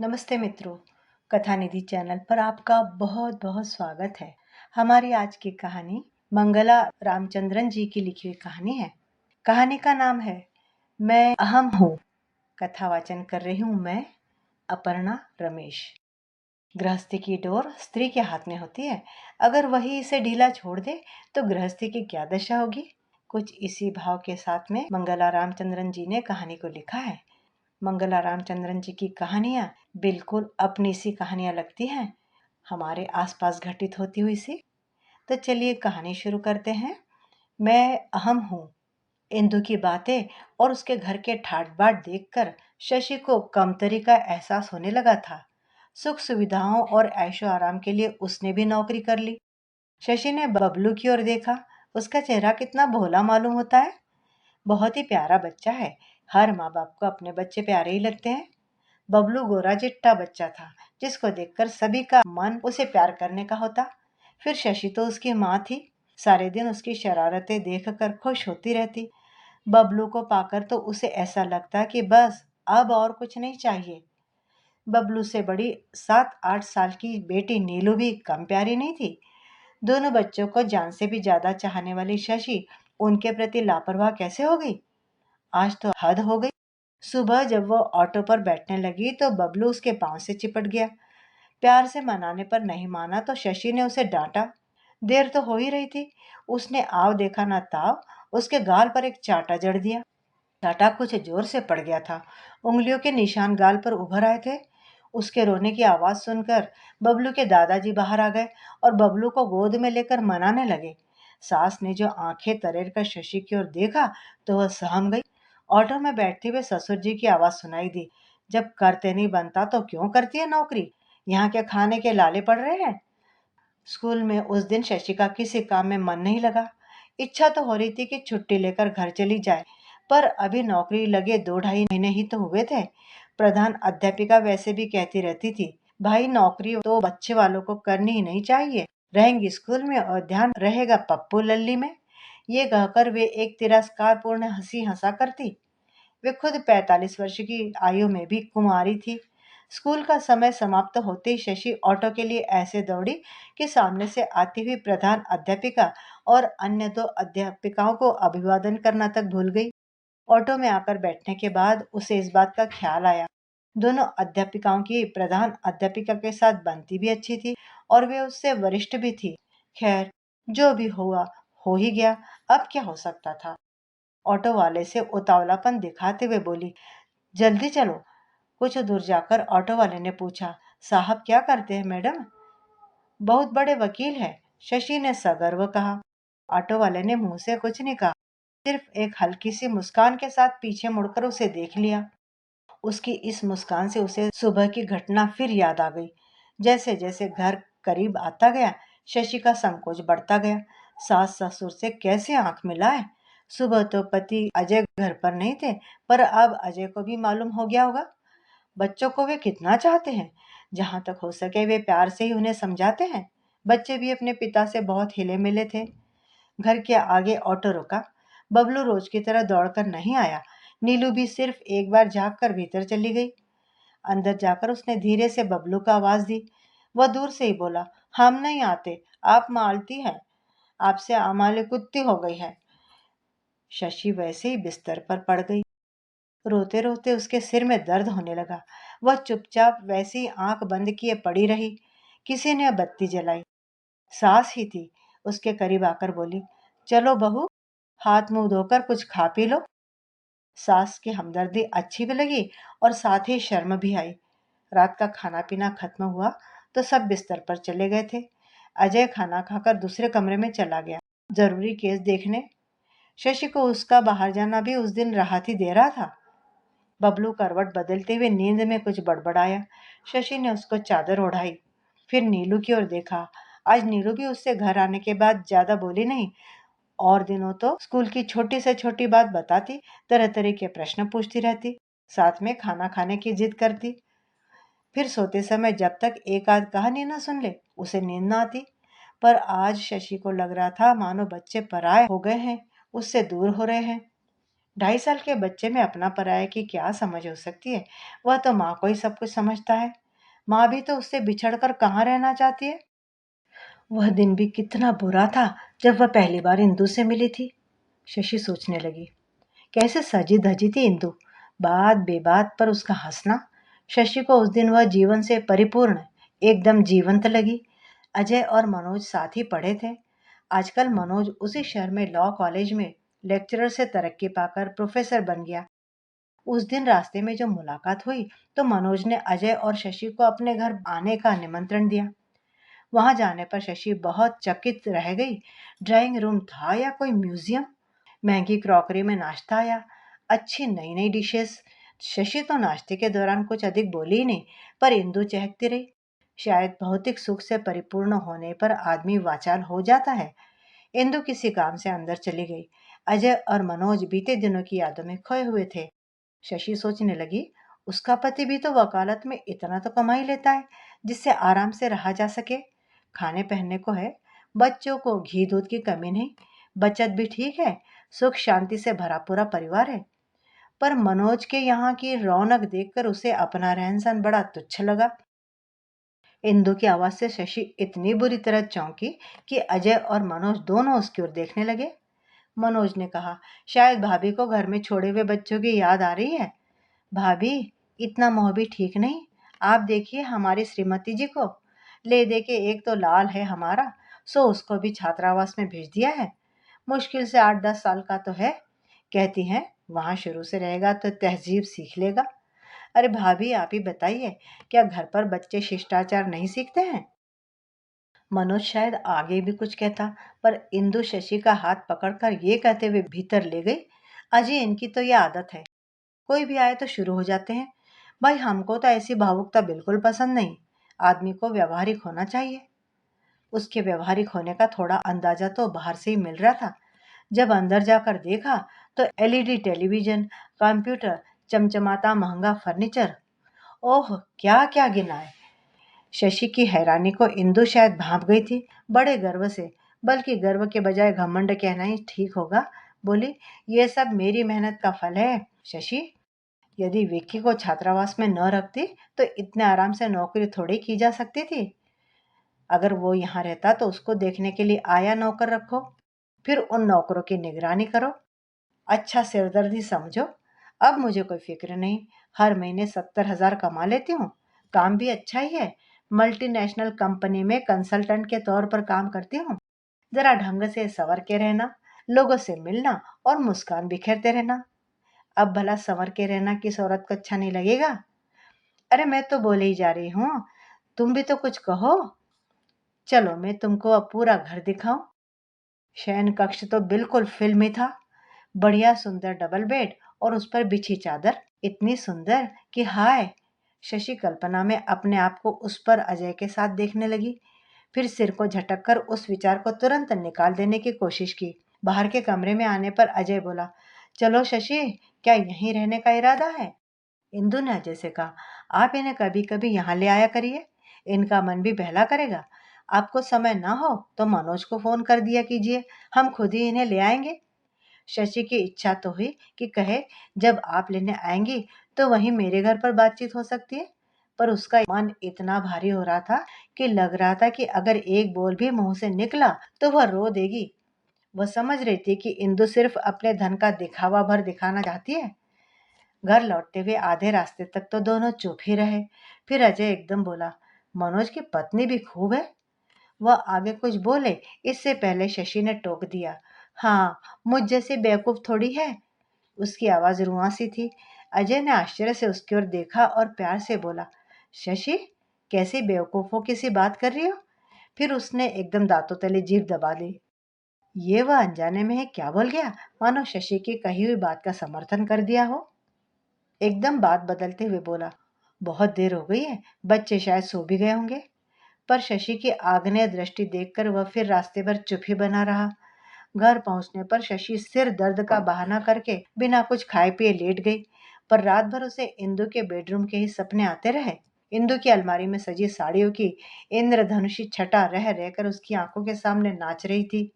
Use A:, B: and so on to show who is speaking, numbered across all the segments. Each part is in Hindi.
A: नमस्ते मित्रों, कथा निधि चैनल पर आपका बहुत बहुत स्वागत है। हमारी आज की कहानी मंगला रामचंद्रन जी की लिखी हुई कहानी है। कहानी का नाम है मैं अहम हूँ। कथा वाचन कर रही हूँ मैं, अपर्णा रमेश। गृहस्थी की डोर स्त्री के हाथ में होती है। अगर वही इसे ढीला छोड़ दे तो गृहस्थी की क्या दशा होगी। कुछ इसी भाव के साथ में मंगला रामचंद्रन जी ने कहानी को लिखा है। मंगला रामचंद्रन जी की कहानियां बिल्कुल अपनी सी कहानियां लगती हैं, हमारे आसपास घटित होती हुई सी। तो चलिए कहानी शुरू करते हैं। मैं अहम हूँ। इंदु की बातें और उसके घर के ठाट बाट देखकर शशि को कमतरी का एहसास होने लगा था। सुख सुविधाओं और ऐशो आराम के लिए उसने भी नौकरी कर ली। शशि ने बबलू की ओर देखा। उसका चेहरा कितना भोला मालूम होता है। बहुत ही प्यारा बच्चा है। हर माँ बाप को अपने बच्चे प्यारे ही लगते हैं। बबलू गोरा चिट्टा बच्चा था, जिसको देखकर सभी का मन उसे प्यार करने का होता। फिर शशि तो उसकी माँ थी। सारे दिन उसकी शरारतें देखकर खुश होती रहती। बबलू को पाकर तो उसे ऐसा लगता कि बस अब और कुछ नहीं चाहिए। बबलू से बड़ी 7-8 साल की बेटी नीलू भी कम प्यारी नहीं थी। दोनों बच्चों को जान से भी ज्यादा चाहने वाली शशि उनके प्रति लापरवाह कैसे हो गई। आज तो हद हो गई। सुबह जब वो ऑटो पर बैठने लगी तो बबलू उसके पांव से चिपट गया। प्यार से मनाने पर नहीं माना तो शशि ने उसे डांटा। देर तो हो ही रही थी। उसने आव देखा ना ताव उसके गाल पर एक चांटा जड़ दिया। चांटा कुछ जोर से पड़ गया था। उंगलियों के निशान गाल पर उभर आए थे। उसके रोने की आवाज सुनकर बबलू के दादाजी बाहर आ गए और बबलू को गोद में लेकर मनाने लगे। सास ने जो आंखें तरेर कर शशि की ओर देखा तो वह सहम गई। ऑटो में बैठते हुए ससुर जी की आवाज सुनाई दी। जब करते नहीं बनता तो क्यों करती है नौकरी। यहाँ के खाने के लाले पड़ रहे हैं। स्कूल में उस दिन शशि का किसी काम में मन नहीं लगा। इच्छा तो हो रही थी कि छुट्टी लेकर घर चली जाए, पर अभी नौकरी लगे 2-2.5 महीने ही तो हुए थे। प्रधान अध्यापिका वैसे भी कहती रहती थी, भाई नौकरी तो बच्चे वालों को करनी ही नहीं चाहिए। रहेंगी स्कूल में और ध्यान रहेगा पप्पू लल्ली में। ये कहकर वे एक तिरस्कार पूर्ण हंसी हंसा करती। वे खुद 45 वर्ष की आयु में भी कुंवारी थी। स्कूल का समय समाप्त होते ही शशि ऑटो के लिए ऐसे दौड़ी कि सामने से आती हुई प्रधान अध्यापिका और अन्य 2 अध्यापिकाओं को अभिवादन करना तक भूल गई। ऑटो में आकर बैठने के बाद उसे इस बात का ख्याल आया, दोनों अध्यापिकाओं की प्रधान अध्यापिका के साथ बनती भी अच्छी थी और वे उससे वरिष्ठ भी थी। खैर, जो भी हुआ हो ही गया, अब क्या हो सकता था। ऑटो वाले से उतावलापन दिखाते हुए बोली, जल्दी चलो। कुछ दूर जाकर ऑटो वाले ने पूछा, साहब क्या करते हैं मैडम। बहुत बड़े वकील हैं, शशि ने सगर्व कहा। ऑटो वाले ने मुंह से कुछ नहीं कहा, सिर्फ एक हल्की सी मुस्कान के साथ पीछे मुड़कर उसे देख लिया। उसकी इस मुस्कान से उसे सुबह की घटना फिर याद आ गई। जैसे जैसे घर करीब आता गया, शशि का संकोच बढ़ता गया। सास ससुर से कैसे आंख मिलाए। सुबह तो पति अजय घर पर नहीं थे, पर अब अजय को भी मालूम हो गया होगा। बच्चों को वे कितना चाहते हैं। जहां तक हो सके वे प्यार से ही उन्हें समझाते हैं। बच्चे भी अपने पिता से बहुत हिले मिले थे। घर के आगे ऑटो रुका। बबलू रोज की तरह दौड़कर नहीं आया। नीलू भी सिर्फ एक बार झांक कर भीतर चली गई। अंदर जाकर उसने धीरे से बबलू को आवाज दी। वह दूर से ही बोला, हम नहीं आते, आप मालती हैं, आपसे हमारी कुत्ती हो गई है। शशि वैसे ही बिस्तर पर पड़ गई। रोते रोते उसके सिर में दर्द होने लगा। वह चुपचाप वैसी ही आंख बंद किए पड़ी रही। किसी ने बत्ती जलाई। सास ही थी। उसके करीब आकर बोली, चलो बहू, हाथ मुंह धोकर कुछ खा पी लो। सास की हमदर्दी अच्छी भी लगी और साथ ही शर्म भी आई। रात का खाना पीना खत्म हुआ तो सब बिस्तर पर चले गए थे। अजय खाना खाकर दूसरे कमरे में चला गया, जरूरी केस देखने। शशि को उसका बाहर जाना भी उस दिन राहत ही दे रहा था। बबलू करवट बदलते हुए नींद में कुछ बड़बड़ाया। शशि ने उसको चादर ओढ़ाई। फिर नीलू की ओर देखा। आज नीलू भी उससे घर आने के बाद ज्यादा बोली नहीं। और दिनों तो स्कूल की छोटी से छोटी बात बताती, तरह तरह के प्रश्न पूछती रहती, साथ में खाना खाने की जिद करती। फिर सोते समय जब तक एक आध कहानी न सुन ले उसे नींद न आती। पर आज शशि को लग रहा था मानो बच्चे पराये हो गए हैं, उससे दूर हो रहे हैं। 2.5 साल के बच्चे में अपना पराया की क्या समझ हो सकती है? वह तो माँ को ही सब कुछ समझता है। माँ भी तो उससे बिछड़कर कहाँ रहना चाहती है। वह दिन भी कितना बुरा था जब वह पहली बार इंदु से मिली थी। शशि सोचने लगी, कैसे सजी धजी थी इंदु। बात बेबात पर उसका हंसना। शशि को उस दिन वह जीवन से परिपूर्ण, एकदम जीवंत लगी। अजय और मनोज साथ ही पढ़े थे। आजकल मनोज उसी शहर में लॉ कॉलेज में लेक्चरर से तरक्की पाकर प्रोफेसर बन गया। उस दिन रास्ते में जो मुलाकात हुई तो मनोज ने अजय और शशि को अपने घर आने का निमंत्रण दिया। वहां जाने पर शशि बहुत चकित रह गई। ड्राइंग रूम था या कोई म्यूजियम। महंगी क्रॉकरी में नाश्ता या अच्छी नई नई डिशेस। शशि तो नाश्ते के दौरान कुछ अधिक बोली ही नहीं, पर इंदु चहकती रही। शायद भौतिक सुख से परिपूर्ण होने पर आदमी वाचाल हो जाता है। इंदु किसी काम से अंदर चली गई। अजय और मनोज बीते दिनों की यादों में खोए हुए थे। शशि सोचने लगी, उसका पति भी तो वकालत में इतना तो कमा ही लेता है जिससे आराम से रहा जा सके। खाने पहनने को है, बच्चों को घी दूध की कमी नहीं, बचत भी ठीक है, सुख शांति से भरा पूरा परिवार है। पर मनोज के यहाँ की रौनक देखकर उसे अपना रहन सहन बड़ा तुच्छ लगा। इंदु की आवाज से शशि इतनी बुरी तरह चौंकी कि अजय और मनोज दोनों उसकी ओर देखने लगे। मनोज ने कहा, शायद भाभी को घर में छोड़े हुए बच्चों की याद आ रही है। भाभी, इतना मोह भी ठीक नहीं। आप देखिए हमारी श्रीमती जी को। ले दे के एक तो लाल है हमारा, सो उसको भी छात्रावास में भेज दिया है। मुश्किल से 8-10 साल का तो है। कहती हैं वहां शुरू से रहेगा तो तहजीब सीख लेगा। अरे भाभी, आप ही बताइए, क्या घर पर बच्चे शिष्टाचार नहीं सीखते हैं? मनोज शायद आगे भी कुछ कहता, पर इंदु शशि का हाथ पकड़कर ये कहते हुए भीतर ले गई, अजय इनकी तो ये आदत है, कोई भी आए तो शुरू हो जाते हैं। भाई, हमको तो ऐसी भावुकता बिल्कुल पसंद नहीं। आदमी को व्यवहारिक होना चाहिए। उसके व्यवहारिक होने का थोड़ा अंदाजा तो बाहर से ही मिल रहा था। जब अंदर जाकर देखा तो एलईडी टेलीविजन, कंप्यूटर, चमचमाता महंगा फर्नीचर, ओह क्या क्या गिना है। शशि की हैरानी को इंदु शायद भांप गई थी, बड़े गर्व से, बल्कि गर्व के बजाय घमंड कहना ही ठीक होगा। बोली, ये सब मेरी मेहनत का फल है शशि। यदि विक्की को छात्रावास में न रखती तो इतने आराम से नौकरी थोड़ी की जा सकती थी। अगर वो यहाँ रहता तो उसको देखने के लिए आया नौकर रखो, फिर उन नौकरों की निगरानी करो। अच्छा सिरदर्दी समझो। अब मुझे कोई फिक्र नहीं। हर महीने 70,000 कमा लेती हूँ। काम भी अच्छा ही है। मल्टीनेशनल कंपनी में कंसल्टेंट के तौर पर काम करती हूँ। जरा ढंग से संवर के रहना, लोगों से मिलना और मुस्कान बिखेरते रहना। अब भला संवर के रहना किस औरत को अच्छा नहीं लगेगा? अरे मैं तो बोले ही जा रही हूँ, तुम भी तो कुछ कहो। चलो मैं तुमको अब पूरा घर दिखाऊं। शयन कक्ष तो बिल्कुल फिल्मी था। बढ़िया सुंदर डबल बेड और उस पर बिछी चादर इतनी सुंदर कि हाय। शशि कल्पना में अपने आप को उस पर अजय के साथ देखने लगी। फिर सिर को झटक कर उस विचार को तुरंत निकाल देने की कोशिश की। बाहर के कमरे में आने पर अजय बोला, चलो शशि, क्या यहीं रहने का इरादा है? इंदु ने अजय से कहा, आप इन्हें कभी कभी यहाँ ले आया करिए, इनका मन भी बहला करेगा। आपको समय ना हो तो मनोज को फोन कर दिया कीजिए, हम खुद ही इन्हें ले आएंगे। शशि की इच्छा तो हुई कि कहे, जब आप लेने आएंगी तो वहीं मेरे घर पर बातचीत हो सकती है, पर उसका मन इतना भारी हो रहा था कि लग रहा था कि अगर एक बोल भी मुंह से निकला तो वह रो देगी। वह समझ रही थी कि इंदु सिर्फ अपने धन का दिखावा भर दिखाना चाहती है। घर लौटते हुए आधे रास्ते तक तो दोनों चुप ही रहे। फिर अजय एकदम बोला, मनोज की पत्नी भी खूब है। वह आगे कुछ बोले इससे पहले शशि ने टोक दिया, हाँ, मुझ जैसी बेवकूफ थोड़ी है। उसकी आवाज रुआसी थी। अजय ने आश्चर्य से उसकी ओर देखा और प्यार से बोला, शशि, कैसी बेवकूफों की सी बात कर रही हो? फिर उसने एकदम दांतों तले जीभ दबा ली। ये वह अनजाने में है क्या बोल गया, मानो शशि की कही हुई बात का समर्थन कर दिया हो। एकदम बात बदलते हुए बोला, बहुत देर हो गई है, बच्चे शायद सो भी गए होंगे। पर शशि की आग्नेय दृष्टि देखकर वह फिर रास्ते भर चुप ही बना रहा। घर पहुंचने पर शशि सिर दर्द का बहाना करके बिना कुछ खाए पिए लेट गई। पर रात भर उसे इंदु के बेडरूम के ही सपने आते रहे। इंदु की अलमारी में सजी साड़ियों की इंद्रधनुषी छटा रह रहकर उसकी आंखों के सामने नाच रही थी।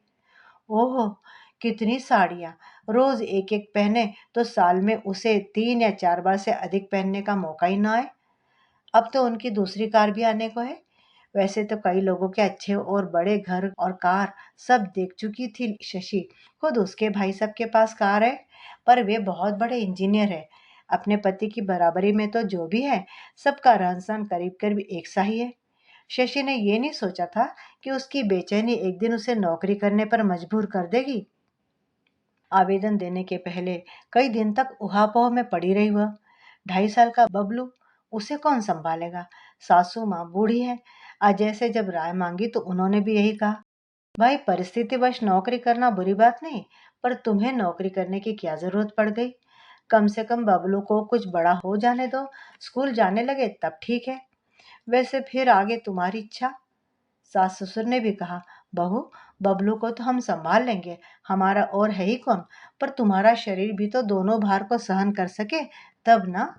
A: ओह, कितनी साड़ियां, रोज एक एक पहने तो साल में उसे 3 या 4 बार से अधिक पहनने का मौका ही ना आए। अब तो उनकी दूसरी कार भी आने को है। वैसे तो कई लोगों के अच्छे और बड़े घर और कार सब देख चुकी थी शशि। खुद उसके भाई साहब के पास कार है, पर वे बहुत बड़े इंजीनियर है। अपने पति की बराबरी में तो जो भी है, सबका रहन सहन करीब करीब एक सा ही है। शशि ने ये नहीं सोचा था कि उसकी बेचैनी एक दिन उसे नौकरी करने पर मजबूर कर देगी। आवेदन देने के पहले कई दिन तक उहापोह में पड़ी रही वह। 2.5 साल का बबलू, उसे कौन संभालेगा? सासू माँ बूढ़ी है। अजय से जब राय मांगी तो उन्होंने भी यही कहा, भाई परिस्थितिवश नौकरी करना बुरी बात नहीं, पर तुम्हें नौकरी करने की क्या जरूरत पड़ गई? कम से कम बबलू को कुछ बड़ा हो जाने दो, स्कूल जाने लगे तब ठीक है। वैसे फिर आगे तुम्हारी इच्छा। सास ससुर ने भी कहा, बहू, बबलू को तो हम संभाल लेंगे, हमारा और है ही कौन। पर तुम्हारा शरीर भी तो दोनों भार को सहन कर सके, तब ना।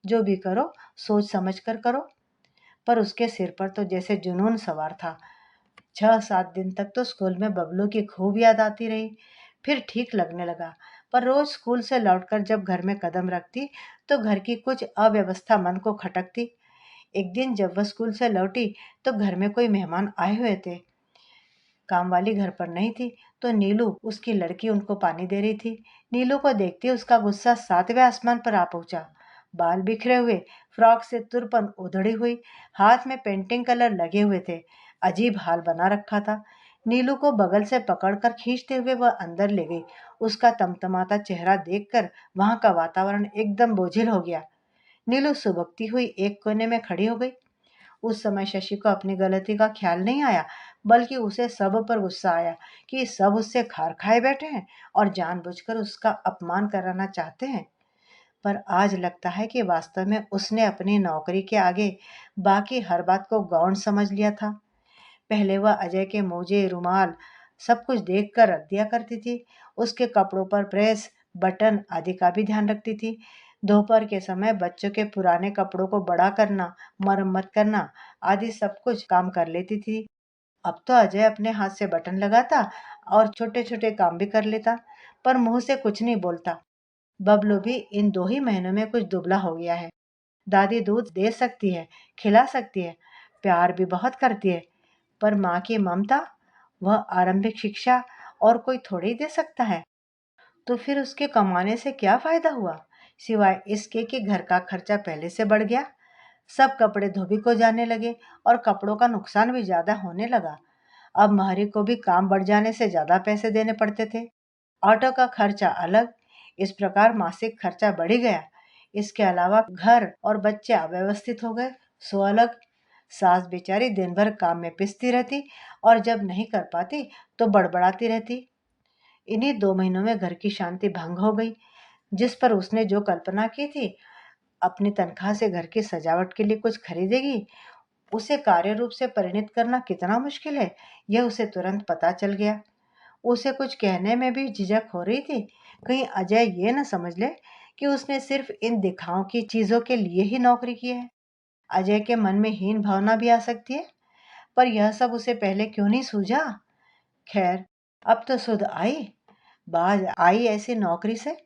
A: जो भी करो सोच समझ कर करो। पर उसके सिर पर तो जैसे जुनून सवार था। 6-7 दिन तक तो स्कूल में बबलू की खूब याद आती रही। फिर ठीक लगने लगा। पर रोज स्कूल से लौटकर जब घर में कदम रखती तो घर की कुछ अव्यवस्था मन को खटकती। एक दिन जब वह स्कूल से लौटी तो घर में कोई मेहमान आए हुए थे। कामवाली घर पर नहीं थी तो नीलू, उसकी लड़की, उनको पानी दे रही थी। नीलू को देखते उसका गुस्सा 7वें आसमान पर आ पहुंचा। बाल बिखरे हुए, फ्रॉक से तुरपन उधड़ी हुई, हाथ में पेंटिंग कलर लगे हुए थे। अजीब हाल बना रखा था। नीलू को बगल से पकड़कर खींचते हुए वह अंदर ले गई। उसका तमतमाता चेहरा देखकर वहां का वातावरण एकदम बोझिल हो गया। नीलू सुबकती हुई एक कोने में खड़ी हो गई। उस समय शशि को अपनी गलती का ख्याल नहीं आया, बल्कि उसे सब पर गुस्सा आया कि सब उससे खार खाए बैठे हैं और जानबूझकर उसका अपमान कराना चाहते हैं। पर आज लगता है कि वास्तव में उसने अपनी नौकरी के आगे बाकी हर बात को गौण समझ लिया था। पहले वह अजय के मोजे, रुमाल सब कुछ देख कर रख दिया करती थी। उसके कपड़ों पर प्रेस, बटन आदि का भी ध्यान रखती थी। दोपहर के समय बच्चों के पुराने कपड़ों को बड़ा करना, मरम्मत करना आदि सब कुछ काम कर लेती थी। अब तो अजय अपने हाथ से बटन लगाता और छोटे छोटे काम भी कर लेता, पर मुंह से कुछ नहीं बोलता। बबलू भी इन 2 ही महीनों में कुछ दुबला हो गया है। दादी दूध दे सकती है, खिला सकती है, प्यार भी बहुत करती है, पर माँ की ममता, वह आरंभिक शिक्षा और कोई थोड़ी दे सकता है। तो फिर उसके कमाने से क्या फायदा हुआ, सिवाय इसके कि घर का खर्चा पहले से बढ़ गया। सब कपड़े धोबी को जाने लगे और कपड़ों का नुकसान भी ज्यादा होने लगा। अब महरी को भी काम बढ़ जाने से ज्यादा पैसे देने पड़ते थे। ऑटो का खर्चा अलग। इस प्रकार मासिक खर्चा बढ़ ही गया। इसके अलावा घर और बच्चे अव्यवस्थित हो गए, सो अलग। सास बेचारी दिन भर काम में पिसती रहती और जब नहीं कर पाती तो बड़बड़ाती रहती। इन्हीं 2 महीनों में घर की शांति भंग हो गई। जिस पर उसने जो कल्पना की थी, अपनी तनख्वाह से घर की सजावट के लिए कुछ खरीदेगी, उसे कार्य रूप से परिणित करना कितना मुश्किल है, यह उसे तुरंत पता चल गया। उसे कुछ कहने में भी झिझक हो रही थी। कहीं अजय ये न समझ ले कि उसने सिर्फ इन दिखाओं की चीजों के लिए ही नौकरी की है। अजय के मन में हीन भावना भी आ सकती है, पर यह सब उसे पहले क्यों नहीं सूझा। खैर, अब तो सुध आई, बाज आई ऐसी नौकरी से।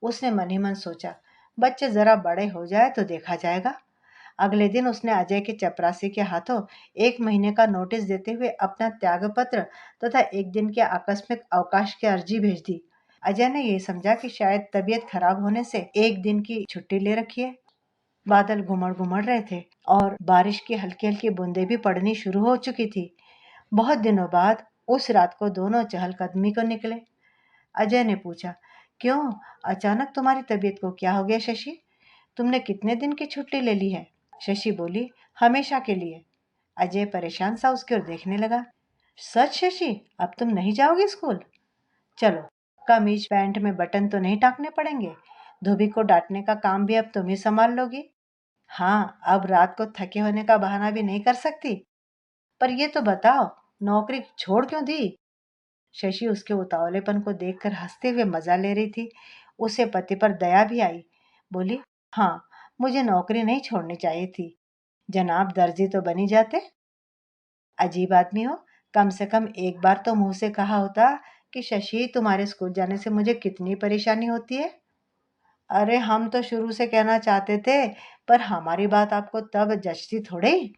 A: उसने मन ही मन सोचा, बच्चे जरा बड़े हो जाए तो देखा जाएगा। अगले दिन उसने अजय के चपरासी के हाथों 1 महीने का नोटिस देते हुए अपना त्याग पत्र तथा एक दिन के आकस्मिक अवकाश की अर्जी भेज दी। अजय ने यह समझा कि शायद तबीयत खराब होने से एक दिन की छुट्टी ले रखी है। बादल घुमड़ घुमड़ रहे थे और बारिश की हल्की हल्की बूंदें भी पड़नी शुरू हो चुकी थी। बहुत दिनों बाद उस रात को दोनों चहलकदमी को निकले। अजय ने पूछा, क्यों, अचानक तुम्हारी तबीयत को क्या हो गया शशि? तुमने कितने दिन की छुट्टी ले ली है? शशि बोली, हमेशा के लिए। अजय परेशान सा उसकी ओर देखने लगा। सच शशि, अब तुम नहीं जाओगे स्कूल? चलो, कमीज पैंट में बटन तो नहीं टाकने पड़ेंगे। धोबी को डांटने का काम भी अब तुम ही संभाल लोगी। हाँ, अब रात को थके होने का बहाना भी नहीं कर सकती। पर ये तो बताओ, नौकरी छोड़ क्यों दी? शशि उसके उतावलेपन को देखकर हंसते हुए मजा ले रही थी। उसे पति पर दया भी आई। बोली, हाँ, मुझे नौकरी नहीं छोड़नी चाहिए थी। जनाब दर्जी तो बनी जाते। अजीब आदमी हो, कम से कम एक बार तो मुंह से कहा होता कि शशि, तुम्हारे स्कूल जाने से मुझे कितनी परेशानी होती है। अरे हम तो शुरू से कहना चाहते थे, पर हमारी बात आपको तब जचती थोड़ी।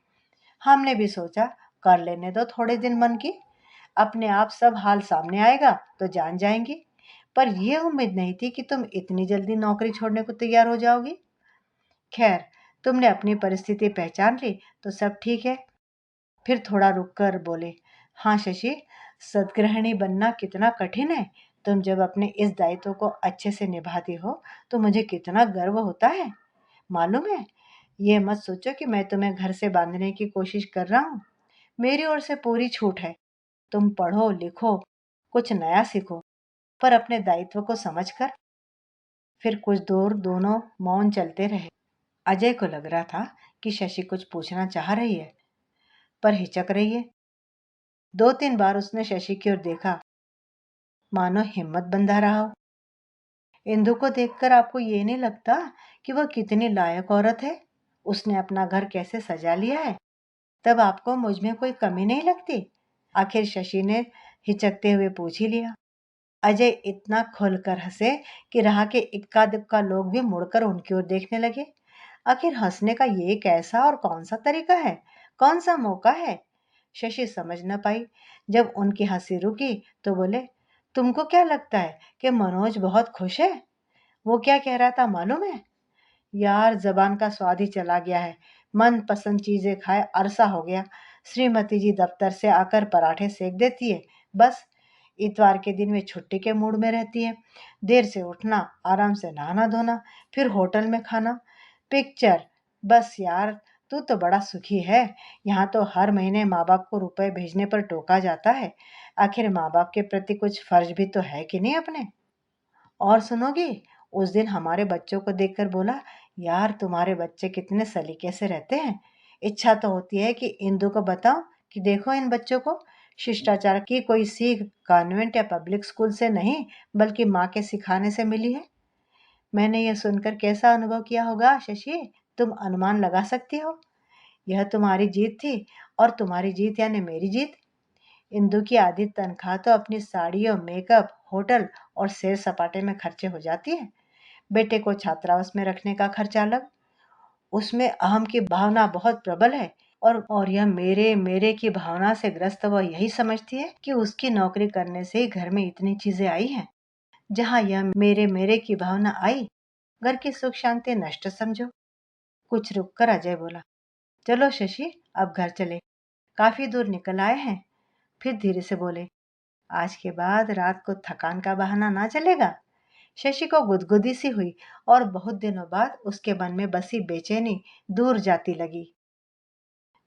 A: हमने भी सोचा कर लेने दो थोड़े दिन मन की, अपने आप सब हाल सामने आएगा तो जान जाएंगी। पर यह उम्मीद नहीं थी कि तुम इतनी जल्दी नौकरी छोड़ने को तैयार हो जाओगी। खैर, तुमने अपनी परिस्थिति पहचान ली तो सब ठीक है। फिर थोड़ा रुककर बोले, हाँ शशि, सद्गृहिणी बनना कितना कठिन है। तुम जब अपने इस दायित्व को अच्छे से निभाती हो तो मुझे कितना गर्व होता है। मालूम है, ये मत सोचो कि मैं तुम्हें घर से बांधने की कोशिश कर रहा हूँ। मेरी ओर से पूरी छूट है। तुम पढ़ो लिखो, कुछ नया सीखो, पर अपने दायित्व को समझकर। फिर कुछ दूर दोनों मौन चलते रहे। अजय को लग रहा था कि शशि कुछ पूछना चाह रही है, पर हिचक रही है। 2-3 बार उसने शशि की ओर देखा, मानो हिम्मत बंधा रहा हो। इंदु को देखकर आपको ये नहीं लगता कि वह कितनी लायक औरत है? उसने अपना घर कैसे सजा लिया है, तब आपको मुझ में कोई कमी नहीं लगती? आखिर शशि ने हिचकते हुए पूछ ही लिया। अजय इतना खुलकर हंसे कि रहा के इक्का दुक्का लोग भी मुड़कर उनकी ओर देखने लगे। आखिर हंसने का ये कैसा और कौन सा तरीका है, कौन सा मौका है? शशि समझ न पाई। जब उनकी हंसी रुकी तो बोले, तुमको क्या लगता है कि मनोज बहुत खुश है? वो क्या कह रहा था मालूम है? यार, जबान का स्वाद ही चला गया है। मन पसंद चीजें खाए अरसा हो गया। श्रीमती जी दफ्तर से आकर पराठे सेक देती है, बस। इतवार के दिन वे छुट्टी के मूड में रहती है। देर से उठना, आराम से नहाना धोना, फिर होटल में खाना, पिक्चर। बस यार, तू तो बड़ा सुखी है। यहाँ तो हर महीने माँ बाप को रुपए भेजने पर टोका जाता है। आखिर माँ बाप के प्रति कुछ फर्ज भी तो है कि नहीं अपने। और सुनोगी, उस दिन हमारे बच्चों को देखकर बोला, यार तुम्हारे बच्चे कितने सलीके से रहते हैं। इच्छा तो होती है कि इंदु को बताओ कि देखो इन बच्चों को, शिष्टाचार की कोई सीख कॉन्वेंट या पब्लिक स्कूल से नहीं, बल्कि माँ के सिखाने से मिली है। मैंने यह सुनकर कैसा अनुभव किया होगा शशि, तुम अनुमान लगा सकती हो। यह तुम्हारी जीत थी, और तुम्हारी जीत यानी मेरी जीत। इंदु की आधी तनख्वाह तो अपनी साड़ियों, मेकअप, होटल और सैर सपाटे में खर्चे हो जाती है। बेटे को छात्रावास में रखने का खर्चा अलग। उसमें अहम की भावना बहुत प्रबल है, और यह मेरे मेरे की भावना से ग्रस्त वह यही समझती है कि उसकी नौकरी करने से ही घर में इतनी चीजें आई हैं। जहाँ यह मेरे मेरे की भावना आई, घर की सुख शांति नष्ट समझो। कुछ रुककर अजय बोला, चलो शशि, अब घर चले, काफी दूर निकल आए हैं। फिर धीरे से बोले, आज के बाद रात को थकान का बहाना ना चलेगा। शशि को गुदगुदी सी हुई, और बहुत दिनों बाद उसके मन में बसी बेचैनी दूर जाती लगी।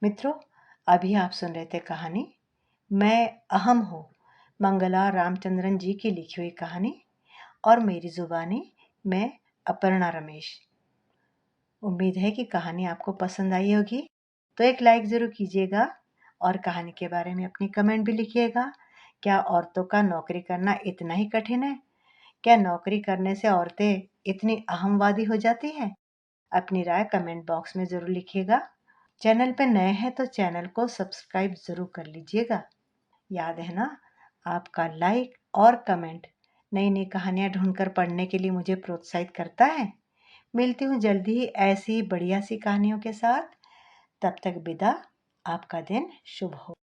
A: मित्रों, अभी आप सुन रहे थे कहानी मैं अहम हूँ, मंगला रामचंद्रन जी की लिखी हुई कहानी, और मेरी जुबानी मैं अपर्णा रमेश। उम्मीद है कि कहानी आपको पसंद आई होगी, तो एक लाइक ज़रूर कीजिएगा, और कहानी के बारे में अपनी कमेंट भी लिखिएगा। क्या औरतों का नौकरी करना इतना ही कठिन है? क्या नौकरी करने से औरतें इतनी अहमवादी हो जाती हैं? अपनी राय कमेंट बॉक्स में ज़रूर लिखिएगा। चैनल पर नए हैं तो चैनल को सब्सक्राइब ज़रूर कर लीजिएगा। याद है ना, आपका लाइक और कमेंट नई नई कहानियाँ ढूंढकर पढ़ने के लिए मुझे प्रोत्साहित करता है। मिलती हूँ जल्दी ही ऐसी बढ़िया सी कहानियों के साथ। तब तक विदा। आपका दिन शुभ हो।